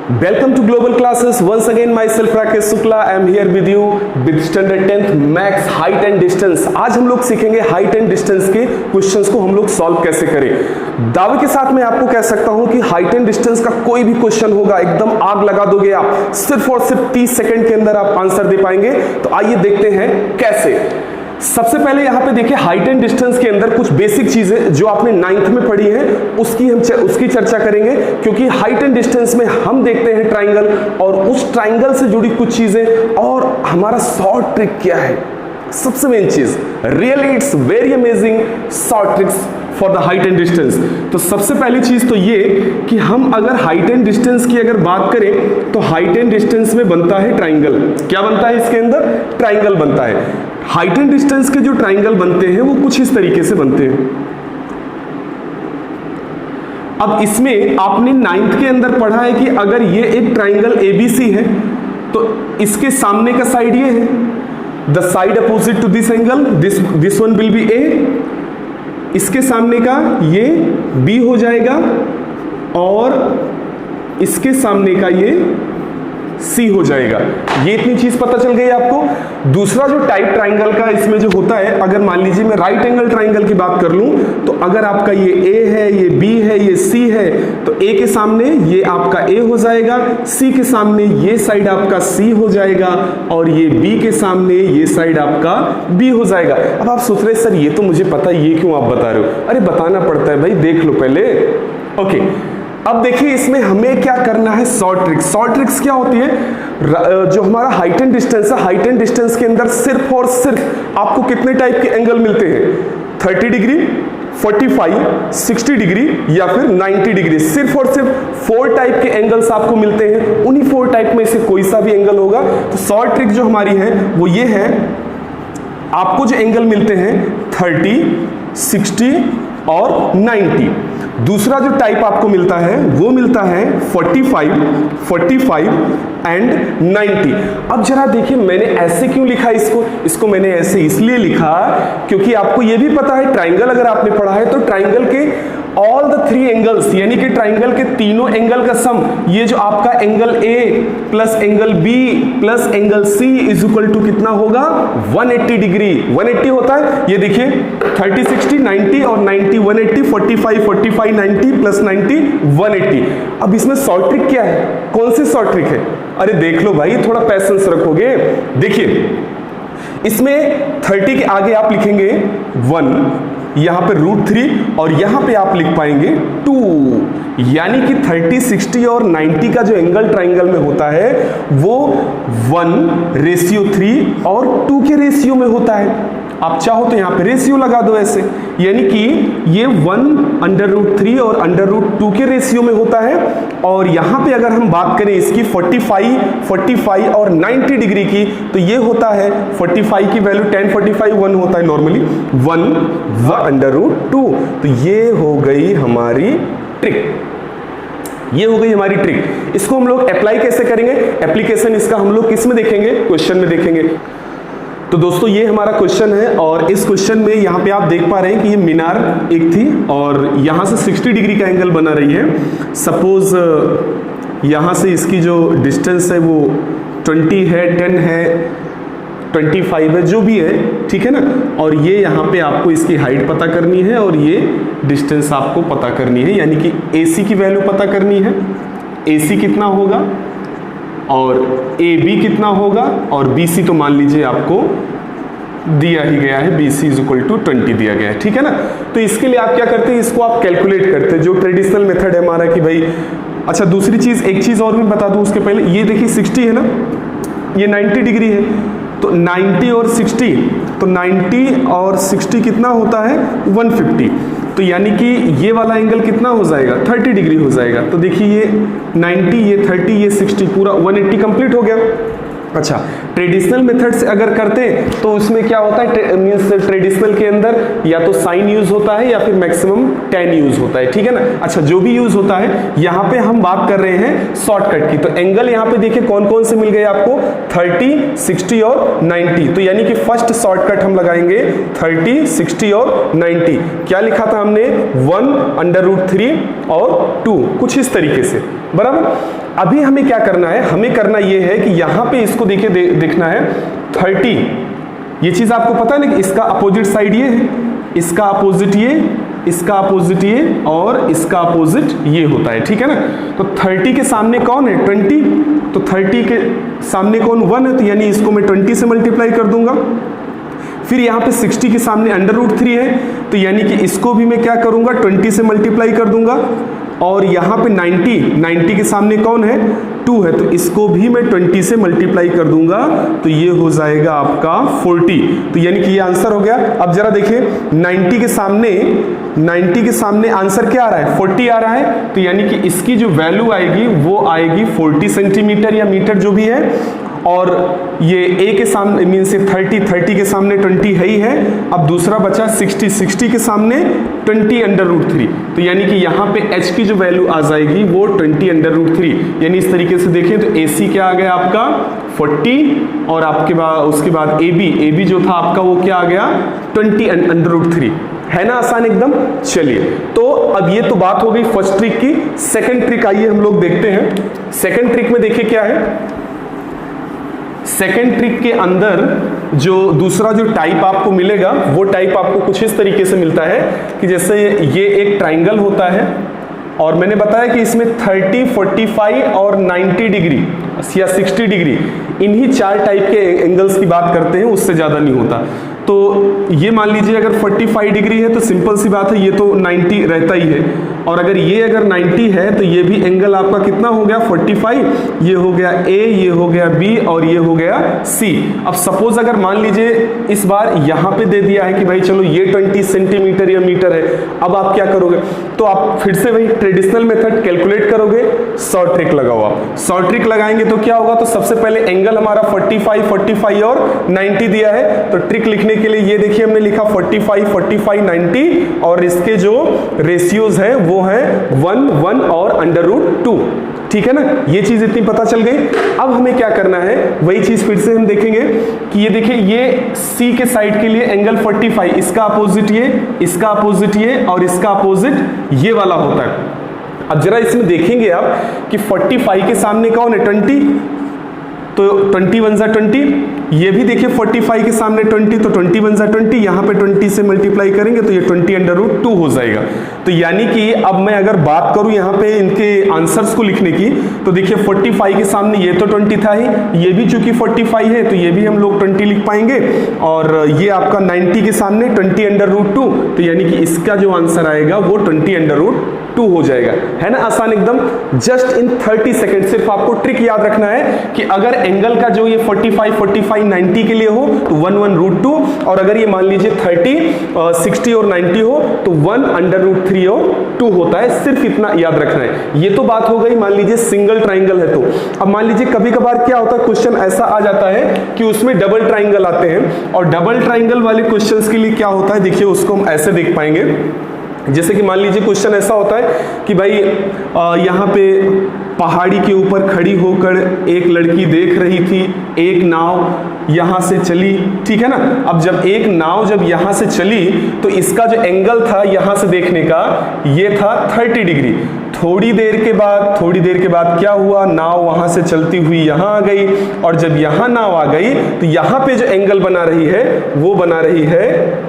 Welcome to Global Classes. Once again, myself Rakesh Shukla. I am here with you with Standard 10th Max Height and Distance. आज हम लोग सीखेंगे height and distance के questions को हम लोग solve कैसे करें। दावे के साथ मैं आपको कह सकता हूं कि हाइट एंड डिस्टेंस का कोई भी क्वेश्चन होगा एकदम आग लगा दोगे आप, सिर्फ और सिर्फ 30 सेकंड के अंदर आप आंसर दे पाएंगे। तो आइए देखते हैं कैसे। सबसे पहले यहां पे देखिए हाइट एंड डिस्टेंस के अंदर कुछ बेसिक चीजें जो आपने 9th में पढ़ी हैं उसकी चर्चा करेंगे, क्योंकि हाइट एंड डिस्टेंस में हम देखते हैं ट्राइंगल और उस ट्राइंगल से जुड़ी कुछ चीजें और हमारा शॉर्ट ट्रिक क्या है। सबसे मेन चीज really it's very amazing short tricks for the height and distance. तो सबसे पहली चीज तो ये कि हम अगर हाइट एंड डिस्टेंस की अगर बात करें तो हाइट एंड डिस्टेंस में बनता है ट्राइंगल। क्या बनता है इसके अंदर? ट्राइंगल बनता है। हाइट एंड डिस्टेंस के जो ट्राइंगल बनते हैं वो कुछ इस तरीके से बनते हैं। अब इसमें आपने 9th के अंदर पढ़ा है कि अगर ये एक ट्राइंगल ABC है तो इसके सामने का साइड ये है, the side opposite to this angle this one will be A, इसके सामने का ये B हो जाएगा और इसके सामने का ये C हो जाएगा। ये इतनी चीज पता चल गई आपको। दूसरा जो टाइप ट्राइंगल का इसमें जो होता है, अगर मान लीजिए मैं राइट एंगल ट्राइंगल की बात कर लूं तो अगर आपका ये A है, ये B है, ये C है तो A के सामने ये आपका A हो जाएगा, C के सामने ये साइड आपका C हो जाएगा और ये B के सामने ये साइड आपका B हो जाएगा। अब आप सोच रहे सर ये तो मुझे पता है, ये क्यों आप बता रहे हो? अरे बताना पड़ता है भाई, देख लो पहले। ओके, अब देखिए इसमें हमें क्या करना है, शॉर्ट ट्रिक्स। शॉर्ट ट्रिक्स क्या होती है? जो हमारा हाइट एंड डिस्टेंस है, हाइट एंड डिस्टेंस के अंदर सिर्फ और सिर्फ आपको कितने टाइप के एंगल मिलते हैं? 30 डिग्री, 45, 60 डिग्री या फिर 90 डिग्री। सिर्फ और सिर्फ 4 टाइप के एंगल्स आपको मिलते हैं। उन्हीं 4 टाइप में से कोई सा भी एंगल होगा। तो शॉर्ट ट्रिक जो हमारी है वो ये है, आपको जो एंगल मिलते हैं 30, 60 और 90। दूसरा जो टाइप आपको मिलता है वो मिलता है 45 एंड 90। अब जरा देखिए मैंने ऐसे क्यों लिखा इसको मैंने ऐसे इसलिए लिखा क्योंकि आपको ये भी पता है ट्राइंगल अगर आपने पढ़ा है तो ट्राइंगल के ऑल द 3 एंगल्स यानी कि ट्राइंगल के तीनों एंगल का सम, ये जो आपका angle A plus angle B plus angle C is equal to कितना होगा? 180 डिग्री। 180 होता है, ये देखिए 30, 60, 90 और 90, 180, 45, 90 प्लस 90, 180। अब इसमें शॉर्ट ट्रिक क्या है? कौन सी शॉर्ट ट्रिक है? अरे देख लो भाई, थोड़ा पैसेंस रखोगे। देखिए इसमें 30 के आगे आप लिखेंगे 1, यहां पे √3 और यहां पे आप लिख पाएंगे 2, यानी कि 30, 60 और 90 का जो एंगल ट्राइंगल में होता है वो 1:3 और 2 के रेशियो में होता है। आप चाहो तो यहां पे रेशियो लगा दो ऐसे, यानी कि ये 1/√3 और √2 के रेशियो में होता है। और यहां पे अगर हम बात करें इसकी 45 और 90 डिग्री की तो ये होता है 45 की वैल्यू 10, 45 1 होता है नॉर्मली 1/√2। तो ये हो गई हमारी ट्रिक, ये हो गई हमारी ट्रिक। इसको हम लोग अप्लाई कैसे करेंगे? एप्लीकेशन इसका हम लोग किस में देखेंगे? क्वेश्चन में देखेंगे। तो दोस्तों ये हमारा क्वेश्चन है और इस क्वेश्चन में यहाँ पे आप देख पा रहे हैं कि ये मीनार एक थी और यहाँ से 60 डिग्री का एंगल बना रही है। सपोज यहाँ से इसकी जो डिस्टेंस है वो 20 है, 10 है, 25 है, जो भी है, ठीक है ना। और ये यहाँ पे आपको इसकी हाइट पता करनी है और ये डिस्टेंस आपको पता करनी है, यानी कि AC की वैल्यू पता करनी है। AC कितना होगा और AB कितना होगा और BC तो मान लीजिए आपको दिया ही गया है, BC इज इक्वल टू 20 दिया गया है, ठीक है ना। तो इसके लिए आप क्या करते हैं, इसको आप कैलकुलेट करते हैं, जो ट्रेडिशनल मेथड है हमारा कि भाई। अच्छा दूसरी चीज, एक चीज और भी बता दूं उसके पहले, ये देखिए 60 है ना, ये 90 डिग्री है तो 90 और 60, तो 90 और 60 कितना होता है? 150। तो यानी कि ये वाला एंगल कितना हो जाएगा? 30 डिग्री हो जाएगा। तो देखिए ये 90, ये 30, ये 60, पूरा 180 कंप्लीट हो गया। अच्छा ट्रेडिशनल मेथड से अगर करते हैं तो उसमें क्या होता है, मींस ट्रेडिशनल के अंदर या तो साइन यूज होता है या फिर मैक्सिमम टेन यूज होता है, ठीक है ना। अच्छा, जो भी यूज होता है, यहाँ पे हम बात कर रहे हैं शॉर्टकट की। तो एंगल यहाँ पे देखिए कौन कौन से मिल गए आपको, 30, 60 और 90। तो यानी कि फर्स्ट शॉर्टकट हम लगाएंगे 30, 60 और 90। क्या लिखा था हमने, 1/√3 और 2, कुछ इस तरीके से, बराबर। अभी हमें क्या करना है, हमें करना यह है कि यहां पे इसको देखना है 30, ये चीज आपको पता है ना कि इसका अपोजिट साइड ये है, इसका अपोजिट ये, इसका अपोजिट ये और इसका अपोजिट ये होता है, ठीक है ना। तो 30 के सामने कौन है, 20, तो 30 के सामने कौन, 1 है, तो यानी इसको मैं 20 से मल्टीप्लाई कर दूंगा। फिर यहाँ पे 60 के सामने √3 है, तो यानी कि इसको भी मैं क्या करूंगा, 20 से मल्टीप्लाई कर दूंगा। और यहाँ पे 90 के सामने कौन है, 2 है, तो इसको भी मैं 20 से मल्टीप्लाई कर दूंगा, तो ये हो जाएगा आपका 40। तो यानी कि ये आंसर हो गया। अब जरा देखिए 90 के सामने आंसर क्या आ रहा है, 40 आ रहा है, तो यानी कि इसकी जो वैल्यू आएगी वो आएगी 40 सेंटीमीटर या मीटर जो भी है। और ये a के सामने मीन्स 30 के सामने 20 है ही है। अब दूसरा बचा 60 के सामने 20/√3, तो यानी कि यहाँ पे h की जो वैल्यू आ जाएगी वो 20/√3। यानी इस तरीके से देखें तो AC क्या आ गया आपका 40, और आपके बाद उसके बाद AB जो था आपका वो क्या आ गया 20/√3, है ना, आसान एकदम। चलिए, तो अब ये तो बात हो गई फर्स्ट ट्रिक की। सेकंड ट्रिक आइए हम लोग देखते हैं। सेकंड ट्रिक में देखिए क्या है, सेकेंड ट्रिक के अंदर जो दूसरा जो टाइप आपको मिलेगा वो टाइप आपको कुछ इस तरीके से मिलता है कि जैसे ये एक ट्राइंगल होता है, और मैंने बताया कि इसमें 30, 45 और 90 डिग्री या 60 डिग्री, इन्हीं 4 टाइप के एंगल्स की बात करते हैं, उससे ज़्यादा नहीं होता। तो ये मान लीजिए अगर 45 डिग्री है तो सिंपल सी बात है, ये तो 90 रहता ही है। और अगर ये अगर 90 है तो ये भी एंगल आपका कितना हो गया 45, ये हो गया A, ये हो गया B और ये हो गया C। अब सपोज अगर मान लीजिए इस बार यहाँ पे दे दिया है कि भाई चलो ये 20 सेंटीमीटर या मीटर है, अब आप क्या करोगे, तो आप फिर से वही ट्रेडिशनल मेथड कैलकुलेट करोगे, शॉर्ट ट्रिक लगाओ। आप शॉर्ट ट्रिक लगाएंगे तो क्या होगा, तो सबसे पहले एंगल हमारा 45 और 90 दिया है, तो ट्रिक लिखने के लिए ये देखिए हमने लिखा 45, 90 और इसके जो रेशियोज है वो है 1, 1 और √2, ठीक है ना। ये चीज इतनी पता चल गई। अब हमें क्या करना है, वही चीज फिर से हम देखेंगे कि ये देखिए ये C के साइड के लिए एंगल 45, इसका अपोजिट ये, इसका अपोजिट ये और इसका अपोजिट ये वाला होता है। अब जरा इसमें देखेंगे आप कि 45 के सामने कौन है 20, तो 20 1 जा 20, ये भी देखिए 45 के सामने 20, तो 20 1 जा 20, यहाँ पे 20 से मल्टीप्लाई करेंगे तो ये 20/√2 हो जाएगा। तो यानी कि अब मैं अगर बात करूं यहाँ पे इनके आंसर्स को लिखने की, तो देखिए 45 के सामने ये तो 20 था ही, ये भी चूंकि 45 है तो ये भी हम लोग 20 लिख पाएंगे, और ये आपका 90 के सामने 20/√2, तो यानी कि इसका जो आंसर आएगा वो 20/√2 हो जाएगा, है ना, आसान एकदम। जस्ट इन 30 सेकेंड सिर्फ आपको ट्रिक याद रखना है कि अगर एंगल का जो ये 45, 90 के लिए हो तो 1, 1√2, और अगर ये मान लीजिए 30, 60 और 90 हो तो 1/√3 और 2 होता है, सिर्फ इतना याद रखना है। ये तो बात हो गई मान लीजिए सिंगल ट्राइंगल है तो। अब मान लीजिए कभी कभार क्या होता है, क्वेश्चन ऐसा आ जाता है कि उसमें डबल ट्राइंगल आते हैं, और डबल ट्राइंगल वाले क्वेश्चंस के लिए क्या होता है, देखिए उसको हम ऐसे देख पाएंगे। जैसे कि मान लीजिए क्वेश्चन ऐसा होता है कि भाई यहाँ पे पहाड़ी के ऊपर खड़ी होकर एक लड़की देख रही थी, एक नाव यहाँ से चली, ठीक है ना। अब जब एक नाव जब यहाँ से चली तो इसका जो एंगल था यहाँ से देखने का ये था 30 डिग्री। थोड़ी देर के बाद क्या हुआ, नाव वहां से चलती हुई यहाँ आ गई, और जब यहाँ नाव आ गई तो यहाँ पे जो एंगल बना रही है वो बना रही है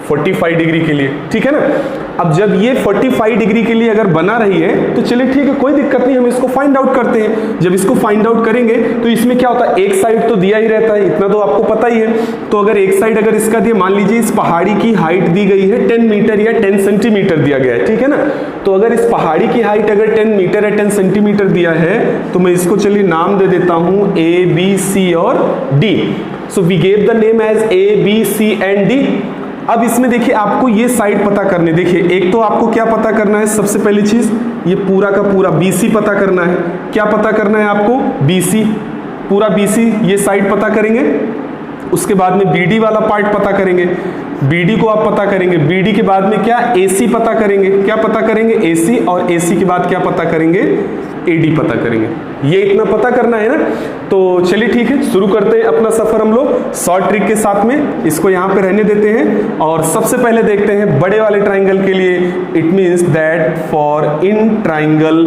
45 डिग्री के लिए, ठीक है ना। अब जब ये 45 डिग्री के लिए अगर बना रही है तो चलिए ठीक है, कोई दिक्कत नहीं, हम इसको फाइंड आउट करते हैं। जब इसको फाइंड आउट करेंगे तो इसमें क्या होता है, एक साइड तो दिया ही रहता है, इतना तो आपको पता ही है। तो अगर एक साइड अगर इसका दिया, मान लीजिए इस पहाड़ी की हाइट दी गई है 10 मीटर या 10 सेंटीमीटर दिया गया है, ठीक है ना। तो अगर इस पहाड़ी की हाइट अगर 10 मीटर या 10 सेंटीमीटर दिया है तो मैं इसको चलिए नाम दे देता हूं A, B, C और D। So we gave the name as A, B, C and D। अब इसमें देखिए आपको ये साइड पता करने, देखिए एक तो आपको क्या पता करना है, सबसे पहली चीज ये पूरा का पूरा BC पता करना है। क्या पता करना है आपको, BC, पूरा BC ये साइड पता करेंगे, उसके बाद में BD वाला पार्ट पता करेंगे, BD को आप पता करेंगे, BD के बाद में क्या AC पता करेंगे, क्या पता करेंगे AC, और AC के बाद क्या पता करेंगे AD पता करेंगे। ये इतना पता करना है ना। तो चलिए ठीक है, शुरू करते हैं अपना सफर हम लोग शॉर्ट ट्रिक के साथ में। इसको यहाँ पे रहने देते हैं और सबसे पहले देखते हैं बड़े वाले ट्राइंगल के लिए। It means that for in triangle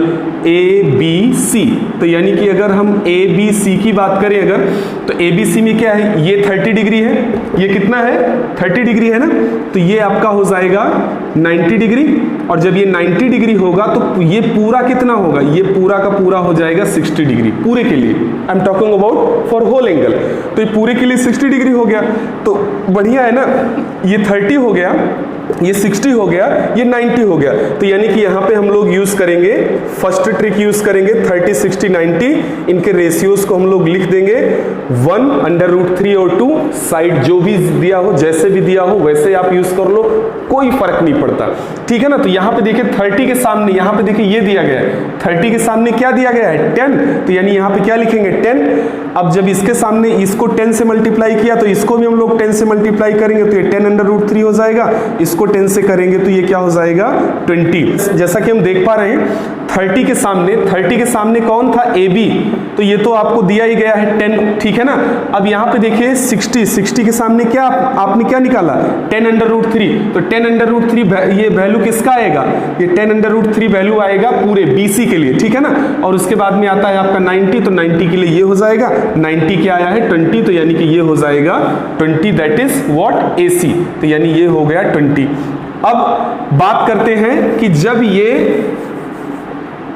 ABC, तो यानी कि अगर हम ABC की बात करें अगर, तो ABC में क्या है, ये 30 डिग्री है, ये कितना है 30 डिग्री है ना, तो ये आपका हो जाएगा 90 डिग्री, और जब ये 90 डिग्री होगा तो ये पूरा कितना होगा, ये पूरा का पूरा हो जाएगा 60 डिग्री पूरे के लिए। I am talking about for whole angle. तो ये पूरे के लिए 60 डिग्री हो गया, तो बढ़िया है ना। ये 30 हो गया, ये 60 हो गया, ये 90 हो गया। तो यानी कि यहाँ पे हम लोग यूज करेंगे फर्स्ट ट्रिक यूज करेंगे 30, 60, 90। इनके रेशियोज को हम लोग लिख देंगे 1/√3 और 2। साइड जो भी दिया हो, जैसे भी दिया हो वैसे आप यूज कर लो, कोई फर्क नहीं पड़ता, ठीक है ना। तो यहाँ पे देखिए 30 के सामने, यहाँ पे देखिए ये दिया गया है, 30 के सामने क्या दिया गया है 10, तो यानी यहाँ पे क्या लिखेंगे 10। अब जब इसके सामने इसको 10 से मल्टीप्लाई किया तो इसको भी हम लोग 10 से मल्टीप्लाई करेंगे, तो ये 10/√3 हो जाएगा। इसको 10 से करेंगे तो ये क्या हो जाएगा 20। जैसा कि हम देख पा रहे हैं 30 के सामने कौन था AB, तो ये तो आपको दिया ही गया है 10, ठीक है ना। अब यहाँ पे देखिए 60 के सामने क्या आपने क्या निकाला 10/√3, तो 10/√3 ये वैल्यू किसका आएगा, ये 10/√3 वैल्यू आएगा पूरे BC के लिए, ठीक है ना। और उसके बाद में आता है आपका 90, तो 90 के लिए ये हो जाएगा 90 क्या आया है 20, तो यानी कि ये हो जाएगा 20, दैट इज व्हाट AC, तो यानी ये हो गया 20। अब बात करते हैं कि जब ये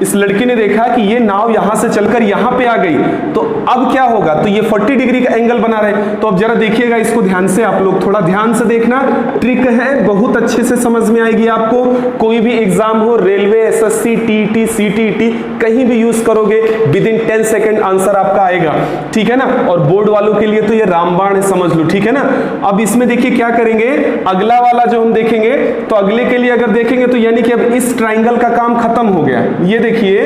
इस लड़की ने देखा कि ये नाव यहां से चलकर यहां पे आ गई, तो अब क्या होगा, तो ये 40 डिग्री का एंगल बना रहे। तो अब जरा देखिएगा इसको ध्यान से, आप लोग थोड़ा ध्यान से देखना, ट्रिक है बहुत अच्छे से समझ में आएगी आपको। कोई भी एग्जाम हो, रेलवे, SSC, TET, CTET, कहीं भी यूज करोगे विदिन 10 सेकेंड आंसर आपका आएगा, ठीक है ना। और बोर्ड वालों के लिए तो ये रामबाण है, समझ लो, ठीक है ना। अब इसमें देखिए क्या करेंगे, अगला वाला जो हम देखेंगे, तो अगले के लिए अगर देखेंगे तो यानी कि अब इस ट्राइंगल का काम खत्म हो गया। ये देखिए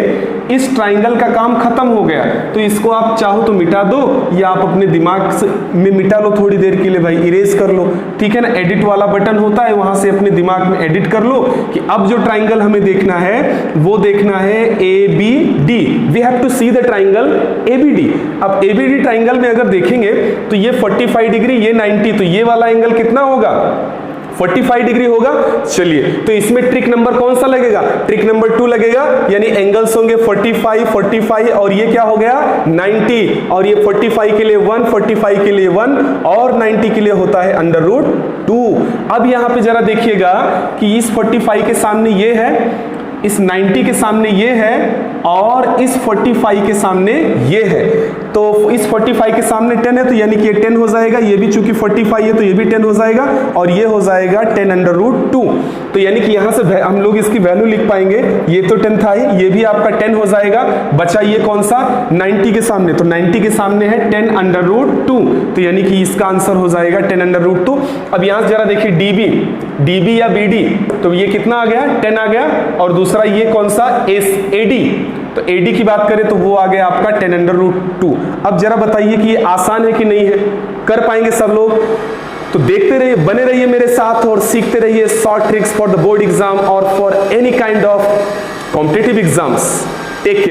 इस ट्राइंगल का काम खत्म हो गया, तो इसको आप चाहो तो मिटा दो, या आप अपने दिमाग से में मिटा लो थोड़ी देर के लिए, भाई इरेज कर लो, ठीक है ना। एडिट वाला बटन होता है, वहां से अपने दिमाग में एडिट कर लो कि अब जो ट्राइंगल हमें देखना है वो देखना है ABD। We have to see the triangle ABD। अब ABD ट्राइंगल में अगर देखेंगे तो ये 45 डिग्री, ये 90, तो ये वाला एंगल कितना होगा 45 डिग्री होगा। चलिए, तो इसमें ट्रिक नंबर कौन सा लगेगा, ट्रिक नंबर 2 लगेगा, यानी एंगल्स होंगे 45, 45, और ये क्या हो गया 90, और ये 45 के लिए 1, 45 के लिए 1, और 90 के लिए होता है √2। अब यहां पे जरा देखिएगा कि इस 45 के सामने ये है, इस 90 के सामने ये है, और इस 45 के सामने ये है। तो इस 45 के सामने 10 है, तो यानी कि ये 10 हो जाएगा, ये भी चूंकि 45 है तो ये भी 10 हो जाएगा, और ये हो जाएगा 10/√2। तो यानी कि यहां से हम लोग इसकी वैल्यू लिख पाएंगे, ये तो 10 था ही, ये भी आपका 10 हो जाएगा। बचा ये कौन सा 90 के सामने, तो 90 के सामने है 10/√2, तो यानी कि इसका आंसर हो जाएगा 10/√2। अब यहां से जरा देखिए DB या BD, तो ये कितना आ गया 10 आ गया, और दूसरा ये कौन सा AD, तो AD की बात करें तो वो आ गया आपका 10/√2। अब जरा बताइए कि ये आसान है कि नहीं है, कर पाएंगे सब लोग। तो देखते रहिए, बने रहिए मेरे साथ और सीखते रहिए short tricks for the board exam और for any kind of competitive exams. Take care.